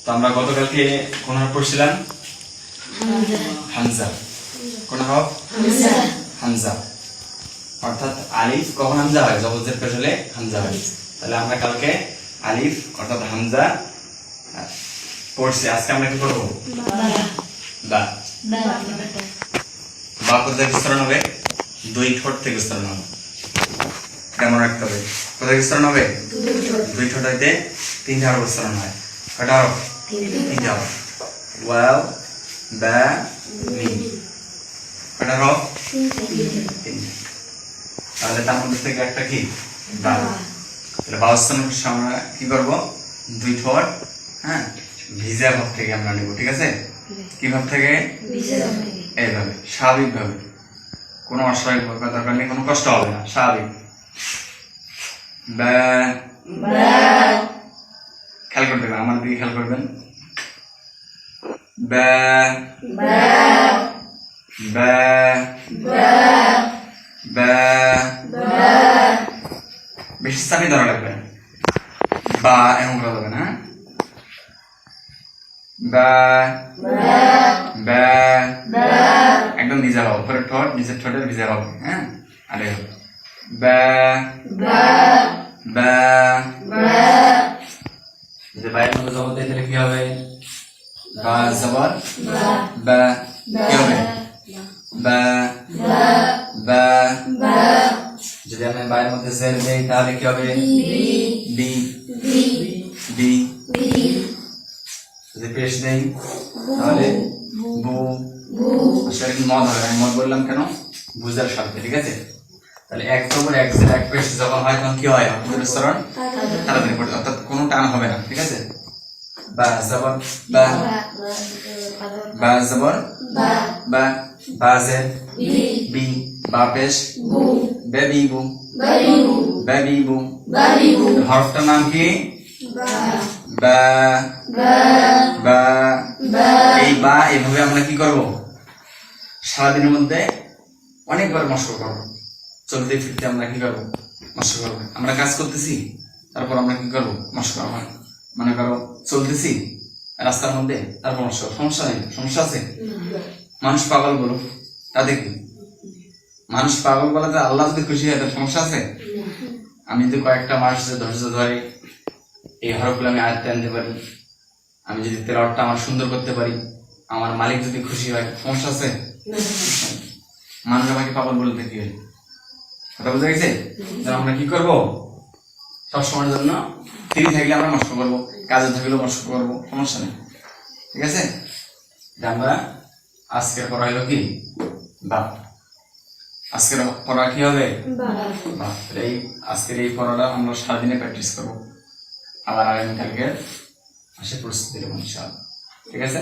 তো আমরা গতকালকে কোন হরফ পড়ছিলাম? হামজা। কোন হরফ? হামজা। অর্থাৎ আলিফ কখন হামজা হয়? জবর পেশ হলে হামজা হয়। তাহলে আমরা কালকে আলিফ অর্থাৎ হামজা পড়ছি। আজকে আমরা কি করবো? বা। বা কোথায় উচ্চারণ হবে? দুই ঠোঁট থেকে উচ্চারণ হবে। কেমন রাখতে হবে? কোথায় উচ্চারণ হবে? দুই ঠোঁট হইতে তিনটা হরফ উচ্চারণ হয়। কয়টা হরফ? তিনটা হরফ। ওয়াও, বা, মিম। কয়টা হরফ? তিনটা। তাহলে তার মধ্যে থেকে একটা কি? বা। তাহলে বা উচ্চারণ আমরা কি করবো? দুই ঠোঁট, হ্যাঁ, ভিজা ভাব থেকে আমরা নেব। ঠিক আছে? কি ভাব থেকে? এইভাবে স্বাভাবিক ভাবে, কোনো অস্বাভাবিক ভাবে দরকার নেই, কোনো কষ্ট হবে না, স্বাভাবিক। খেয়াল করতে হবে, আমার দিকে খেয়াল করবেন। বেশি চাপি ধরা লাগবে না, বা এমন করা যাবে না। একদম ভিজা হবে, উপরের ঠোঁট নিচের ঠোঁটের ভিজা হবে, হ্যাঁ। আরে যদি বাইরের মধ্যে জবর দেয় তাহলে কি হবে? বা জবর বা, কি হবে? বা। যদি আমি বাইরের মধ্যে জের দেই তাহলে কি হবে? বি। যদি পেশ দেই তাহলে বু। আসলে মদ হবে, আমি মদ বললাম কেন? বুঝার শব্দ। ঠিক আছে? তাহলে এক জবর এক জের এক পেশ যখন হয় তখন কি হয়? উচ্চারণ তাড়াতাড়ি পড়ে, অর্থাৎ কোনো টান হবে না। ঠিক আছে? বা জবর বা, বা জবর বা, বা জের বি, বা পেশ বেবি বু, বেবি বু। হরফটার নাম কি? বা। এই বা এভাবে আমরা কি করব? সারাদিনের মধ্যে অনেকবার মস্ক করবো। চলতে ফিরতে আমরা কি করবো? মস্ক করবো। আমরা কাজ করতেছি, তারপর আমরা কি করবো? মস্ক করবো। মনে করো চলতেছি রাস্তার মধ্যে, তারপর মস্ক। সমস্যা নেই, সমস্যা আছে? মানুষ পাগল বলো, তাতে কি? মানুষ পাগল বলাতে আল্লাহ যদি খুশি হয় তার সমস্যা আছে? আমি যদি কয়েকটা মাস ধৈর্য ধরে এই হরফগুলো আমি আয়ত্তে আনতে পারি, আমি যদি তেলাওয়াতটা আমার সুন্দর করতে পারি, আমার মালিক যদি খুশি হয়, সমস্যা আছে? মানুষ আমাকে পাগল বলতে কি হয়? কথা বুঝা গেছে? আমরা কি করবো? সবসময়ের জন্য তিনি থাকলে আমরা মস্ক করবো, কাজে থাকলেও মস্ক করবো, সমস্যা নেই। ঠিক আছে? আমরা আজকের পড়া হলো কি? বা। আজকের পড়া কি হবে? বা। এই আজকের এই পড়াটা আমরা সারাদিনে প্র্যাকটিস করবো, আবার আগামীকালকে আসে প্রস্তুতি দেবো ইনশাআল্লাহ। ঠিক আছে?